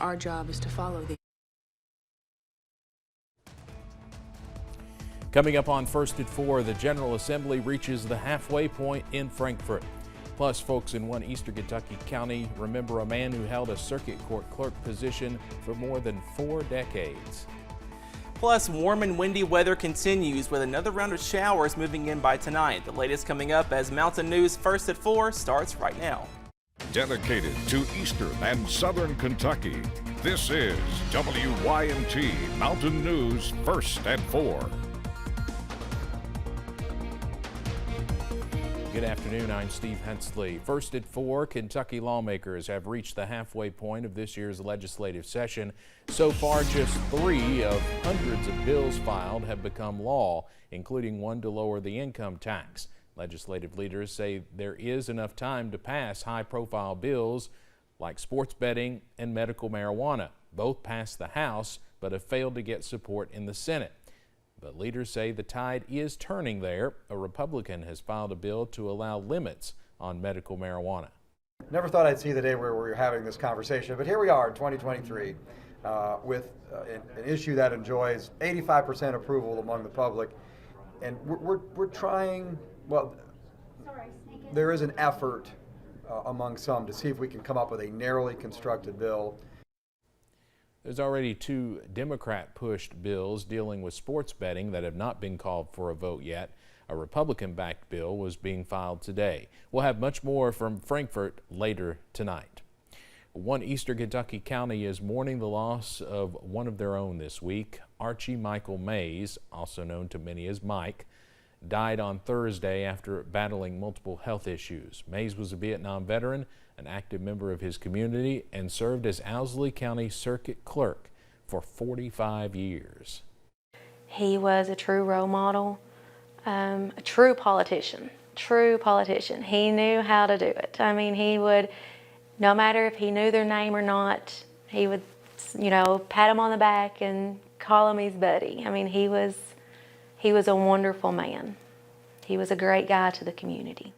Our job is to follow the. Coming up on First at 4, the General Assembly reaches the halfway point in Frankfort. Plus, folks in one Eastern Kentucky county remember a man who held a circuit court clerk position for more than 4 decades. Plus, warm and windy weather continues with another round of showers moving in by tonight. The latest coming up as Mountain News First at 4 starts right now. Dedicated to Eastern and Southern Kentucky, this is WYMT Mountain News First at 4. Good afternoon, I'm Steve Hensley. First at 4, Kentucky lawmakers have reached the halfway point of this year's legislative session. So far, just 3 of hundreds of bills filed have become law, including one to lower the income tax. Legislative leaders say there is enough time to pass high-profile bills like sports betting and medical marijuana. Both passed the House, but have failed to get support in the Senate. But leaders say the tide is turning there. A Republican has filed a bill to allow limits on medical marijuana. Never thought I'd see the day where we're having this conversation, but here we are in 2023 with an issue that enjoys 85% approval among the public. And we're trying, well, there is an effort among some to see if we can come up with a narrowly constructed bill. There's already 2 Democrat-pushed bills dealing with sports betting that have not been called for a vote yet. A Republican-backed bill was being filed today. We'll have much more from Frankfort later tonight. One Eastern Kentucky county is mourning the loss of one of their own this week. Archie Michael Mays, also known to many as Mike, died on Thursday after battling multiple health issues. Mays was a Vietnam veteran, an active member of his community, and served as Owsley County Circuit Clerk for 45 years. He was a true role model, a true politician. He knew how to do it. I mean, he would, no matter if he knew their name or not, he would, pat him on the back and call him his buddy. I mean, he was a wonderful man. He was a great guy to the community.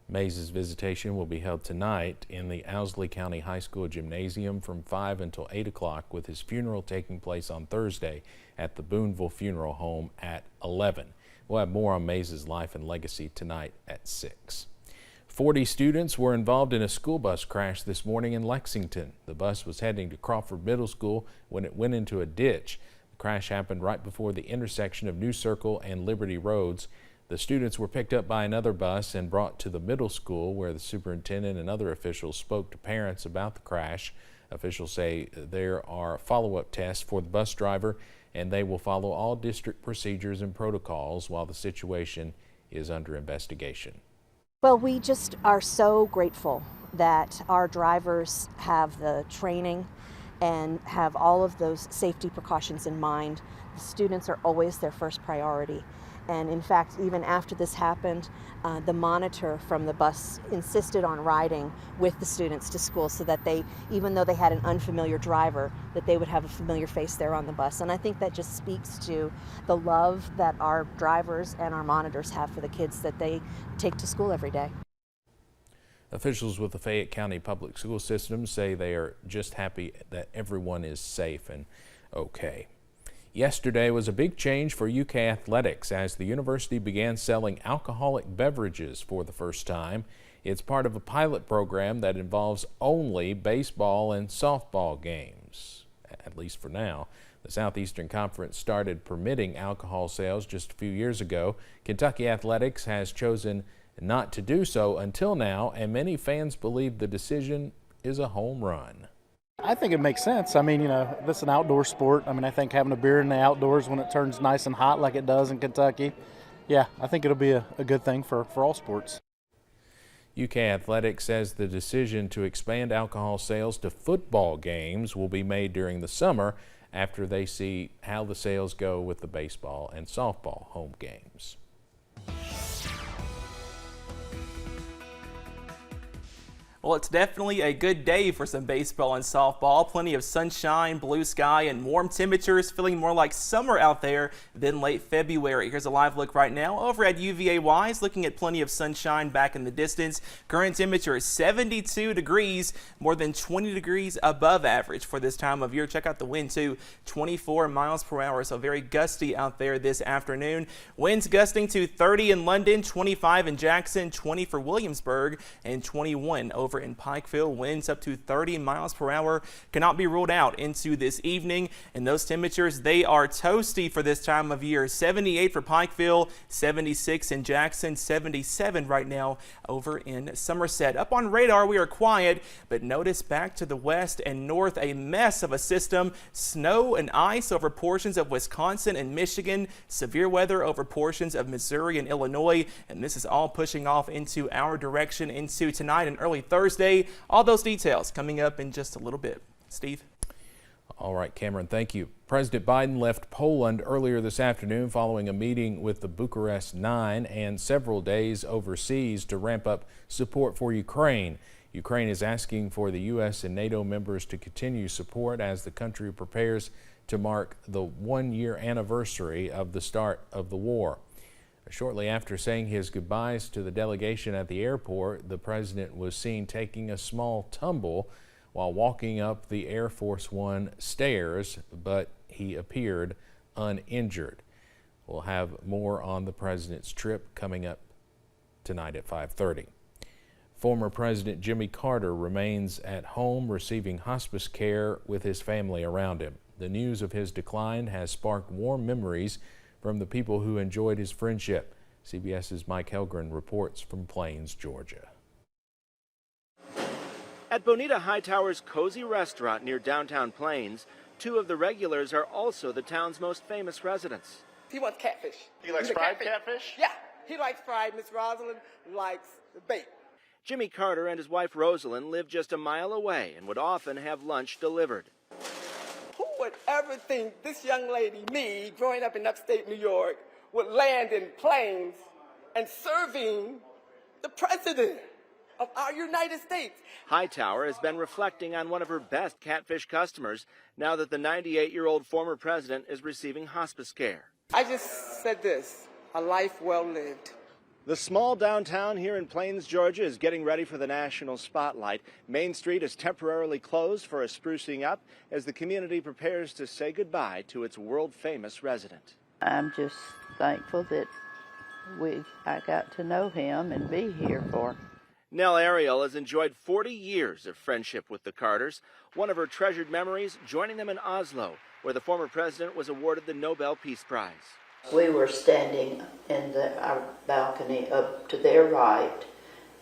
Mays' visitation will be held tonight in the Owsley County High School Gymnasium from 5 until 8 o'clock, with his funeral taking place on Thursday at the Boonville Funeral Home at 11. We'll have more on Mays' life and legacy tonight at 6. 40 students were involved in a school bus crash this morning in Lexington. The bus was heading to Crawford Middle School when it went into a ditch. The crash happened right before the intersection of New Circle and Liberty Roads. The students were picked up by another bus and brought to the middle school, where the superintendent and other officials spoke to parents about the crash. Officials say there are follow-up tests for the bus driver, and they will follow all district procedures and protocols while the situation is under investigation. Well, we just are so grateful that our drivers have the training and have all of those safety precautions in mind. The students are always their first priority. And in fact, even after this happened, the monitor from the bus insisted on riding with the students to school so that they, even though they had an unfamiliar driver, that they would have a familiar face there on the bus. And I think that just speaks to the love that our drivers and our monitors have for the kids that they take to school every day. Officials with the Fayette County Public School System say they are just happy that everyone is safe and okay. Yesterday was a big change for UK athletics as the university began selling alcoholic beverages for the first time. It's part of a pilot program that involves only baseball and softball games, at least for now. The Southeastern Conference started permitting alcohol sales just a few years ago. Kentucky Athletics has chosen not to do so until now, and many fans believe the decision is a home run. I think it makes sense. I mean, this is an outdoor sport. I mean, I think having a beer in the outdoors when it turns nice and hot like it does in Kentucky, yeah, I think it'll be a good thing for all sports. UK Athletics says the decision to expand alcohol sales to football games will be made during the summer after they see how the sales go with the baseball and softball home games. Well, it's definitely a good day for some baseball and softball. Plenty of sunshine, blue sky, and warm temperatures, feeling more like summer out there than late February. Here's a live look right now over at UVA Wise, looking at plenty of sunshine back in the distance. Current temperature is 72 degrees, more than 20 degrees above average for this time of year. Check out the wind too, 24 miles per hour, so very gusty out there this afternoon. Winds gusting to 30 in London, 25 in Jackson, 20 for Williamsburg, and 21 over in Pikeville. Winds up to 30 miles per hour cannot be ruled out into this evening. And those temperatures, they are toasty for this time of year. 78 for Pikeville, 76 in Jackson, 77 right now over in Somerset. Up on radar, we are quiet, but notice back to the west and north a mess of a system. Snow and ice over portions of Wisconsin and Michigan. Severe weather over portions of Missouri and Illinois. And this is all pushing off into our direction into tonight and early Thursday. All those details coming up in just a little bit. Steve? All right, Cameron, thank you. President Biden left Poland earlier this afternoon following a meeting with the Bucharest Nine and several days overseas to ramp up support for Ukraine. Ukraine is asking for the U.S. and NATO members to continue support as the country prepares to mark the one-year anniversary of the start of the war. Shortly after saying his goodbyes to the delegation at the airport, the president was seen taking a small tumble while walking up the Air Force One stairs, but he appeared uninjured. We'll have more on the president's trip coming up tonight at 5:30. Former President Jimmy Carter remains at home receiving hospice care with his family around him. The news of his decline has sparked warm memories from the people who enjoyed his friendship. CBS's Mike Helgren reports from Plains, Georgia. At Bonita Hightower's cozy restaurant near downtown Plains, two of the regulars are also the town's most famous residents. He wants catfish. He likes fried catfish? Yeah, he likes fried. Miss Rosalind likes baked. Jimmy Carter and his wife Rosalind live just a mile away and would often have lunch delivered. Who would ever think this young lady, me, growing up in upstate New York, would land in Plains and serving the president of our United States? Hightower has been reflecting on one of her best catfish customers now that the 98-year-old former president is receiving hospice care. I just said this, a life well lived. The small downtown here in Plains, Georgia is getting ready for the national spotlight. Main Street is temporarily closed for a sprucing up as the community prepares to say goodbye to its world-famous resident. I'm just thankful that I got to know him and be here for him. Nell Ariel has enjoyed 40 years of friendship with the Carters. One of her treasured memories, joining them in Oslo, where the former president was awarded the Nobel Peace Prize. We were standing in our balcony up to their right,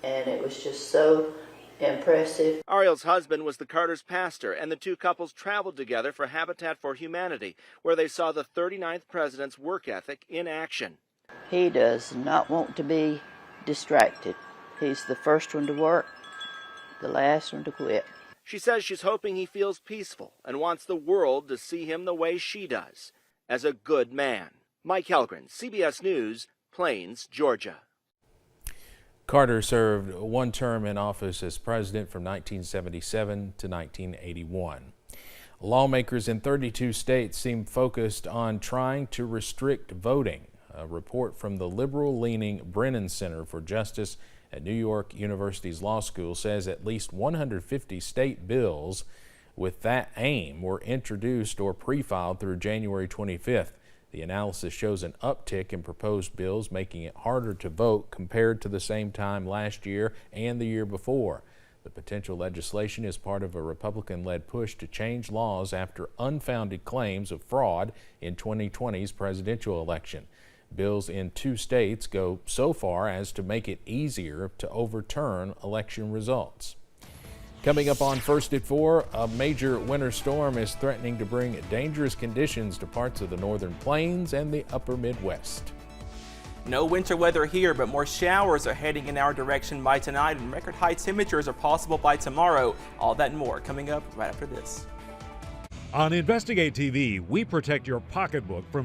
and it was just so impressive. Ariel's husband was the Carters' pastor, and the two couples traveled together for Habitat for Humanity, where they saw the 39th president's work ethic in action. He does not want to be distracted. He's the first one to work, the last one to quit. She says she's hoping he feels peaceful and wants the world to see him the way she does, as a good man. Mike Helgren, CBS News, Plains, Georgia. Carter served one term in office as president from 1977 to 1981. Lawmakers in 32 states seem focused on trying to restrict voting. A report from the liberal-leaning Brennan Center for Justice at New York University's law school says at least 150 state bills with that aim were introduced or pre-filed through January 25th. The analysis shows an uptick in proposed bills, making it harder to vote compared to the same time last year and the year before. The potential legislation is part of a Republican-led push to change laws after unfounded claims of fraud in 2020's presidential election. Bills in 2 states go so far as to make it easier to overturn election results. Coming up on First at 4, a major winter storm is threatening to bring dangerous conditions to parts of the northern plains and the upper Midwest. No winter weather here, but more showers are heading in our direction by tonight, and record high temperatures are possible by tomorrow. All that and more coming up right after this. On Investigate TV, we protect your pocketbook from